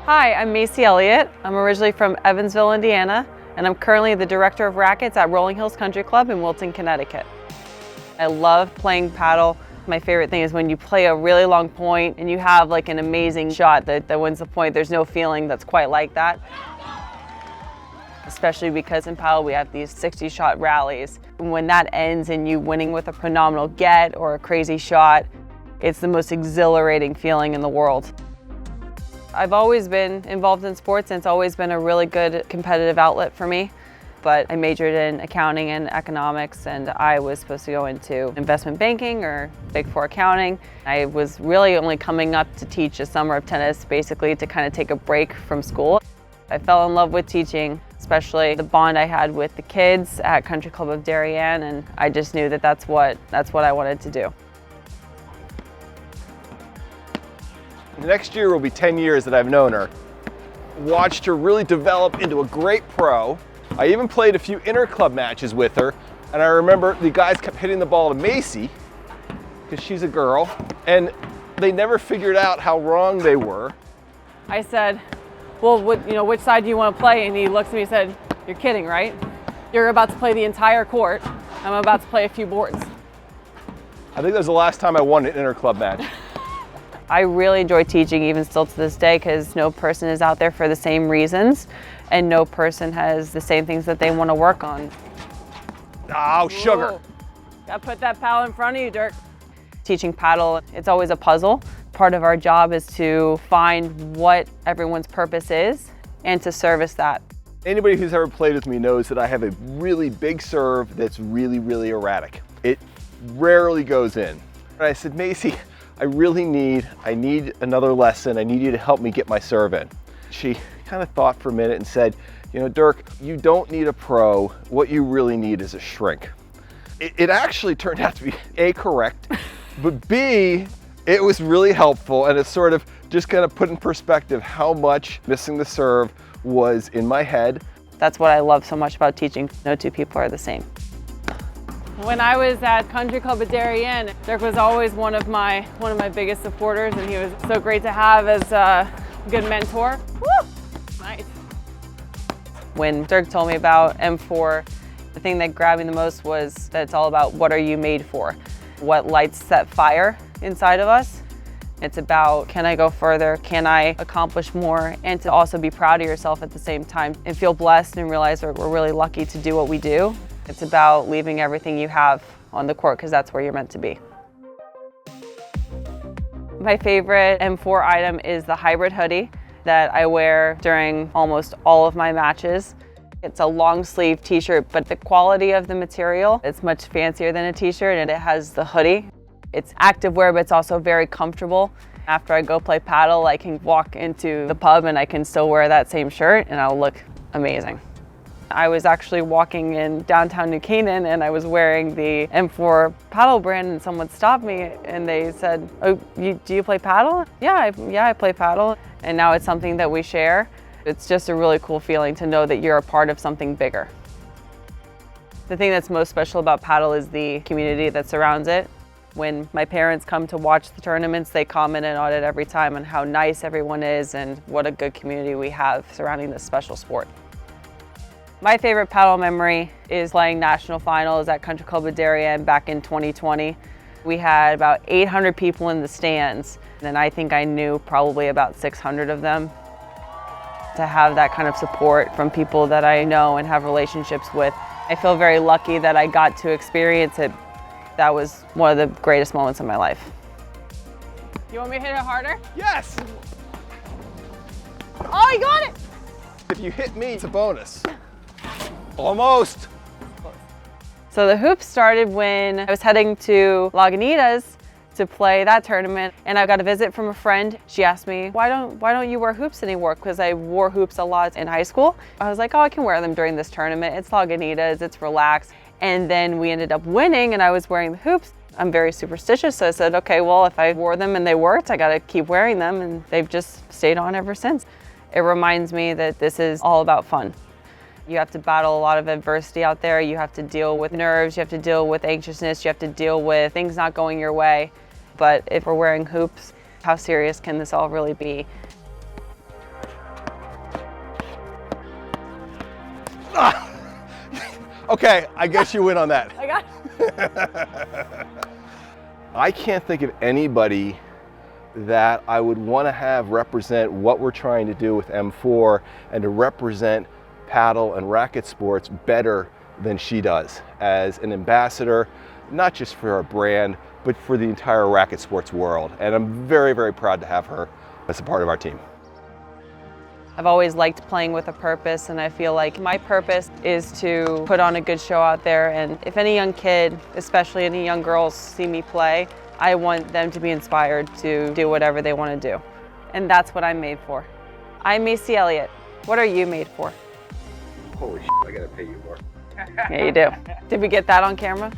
Hi, I'm Macie Elliott. I'm originally from Evansville, Indiana, and I'm currently the director of Racquets at Rolling Hills Country Club in Wilton, Connecticut. I love playing paddle. My favorite thing is when you play a really long point and you have like an amazing shot that wins the point. There's no feeling that's quite like that. Especially because in paddle we have these 60-shot rallies. When that ends and you winning with a phenomenal get or a crazy shot, it's the most exhilarating feeling in the world. I've always been involved in sports and it's always been a really good competitive outlet for me. But I majored in accounting and economics, and I was supposed to go into investment banking or Big Four accounting. I was really only coming up to teach a summer of tennis, basically to kind of take a break from school. I fell in love with teaching, especially the bond I had with the kids at Country Club of Darien, and I just knew that that's what I wanted to do. Next year will be 10 years that I've known her. Watched her really develop into a great pro. I even played a few inter-club matches with her, and I remember the guys kept hitting the ball to Macie, because she's a girl, and they never figured out how wrong they were. I said, well, which side do you want to play? And he looked at me and said, you're kidding, right? You're about to play the entire court. I'm about to play a few boards. I think that was the last time I won an inter-club match. I really enjoy teaching even still to this day because no person is out there for the same reasons and no person has the same things that they want to work on. Oh, sugar. Ooh. Gotta put that paddle in front of you, Dirk. Teaching paddle, it's always a puzzle. Part of our job is to find what everyone's purpose is and to service that. Anybody who's ever played with me knows that I have a really big serve that's really, really erratic. It rarely goes in. And I said, Macie, I need another lesson. I need you to help me get my serve in. She kind of thought for a minute and said, you know, Dirk, you don't need a pro. What you really need is a shrink. It actually turned out to be A, correct, but B, it was really helpful, and it sort of just kind of put in perspective how much missing the serve was in my head. That's what I love so much about teaching. No two people are the same. When I was at Country Club of Darien, Dirk was always one of my biggest supporters, and he was so great to have as a good mentor. Woo! Nice. When Dirk told me about M4, the thing that grabbed me the most was that it's all about what are you made for? What lights that fire inside of us? It's about, can I go further? Can I accomplish more? And to also be proud of yourself at the same time and feel blessed and realize that we're really lucky to do what we do. It's about leaving everything you have on the court because that's where you're meant to be. My favorite M4 item is the hybrid hoodie that I wear during almost all of my matches. It's a long sleeve t-shirt, but the quality of the material is much fancier than a t-shirt, and it has the hoodie. It's active wear, but it's also very comfortable. After I go play paddle, I can walk into the pub and I can still wear that same shirt and I'll look amazing. I was actually walking in downtown New Canaan and I was wearing the M4 paddle brand, and someone stopped me and they said, oh, do you play paddle? Yeah, I play paddle. And now it's something that we share. It's just a really cool feeling to know that you're a part of something bigger. The thing that's most special about paddle is the community that surrounds it. When my parents come to watch the tournaments, they comment on it every time on how nice everyone is and what a good community we have surrounding this special sport. My favorite paddle memory is playing national finals at Country Club of Darien back in 2020. We had about 800 people in the stands, and I think I knew probably about 600 of them. To have that kind of support from people that I know and have relationships with, I feel very lucky that I got to experience it. That was one of the greatest moments of my life. You want me to hit it harder? Yes! Oh, you got it! If you hit me, it's a bonus. Almost. So the hoops started when I was heading to Lagunitas to play that tournament, and I got a visit from a friend. She asked me, why don't you wear hoops anymore? Because I wore hoops a lot in high school. I was like, oh, I can wear them during this tournament. It's Lagunitas, it's relaxed. And then we ended up winning and I was wearing the hoops. I'm very superstitious, so I said, okay, well, if I wore them and they worked, I gotta keep wearing them, and they've just stayed on ever since. It reminds me that this is all about fun. You have to battle a lot of adversity out there. You have to deal with nerves, you have to deal with anxiousness, you have to deal with things not going your way. But if we're wearing hoops, how serious can this all really be? Okay, I guess you win on that. I got I can't think of anybody that I would want to have represent what we're trying to do with M4 and to represent paddle and racket sports better than she does as an ambassador, not just for our brand, but for the entire racket sports world. And I'm very, very proud to have her as a part of our team. I've always liked playing with a purpose, and I feel like my purpose is to put on a good show out there. And if any young kid, especially any young girls, see me play, I want them to be inspired to do whatever they want to do. And that's what I'm made for. I'm Macie Elliott. What are you made for? Holy shit, I gotta pay you more. Yeah, you do. Did we get that on camera?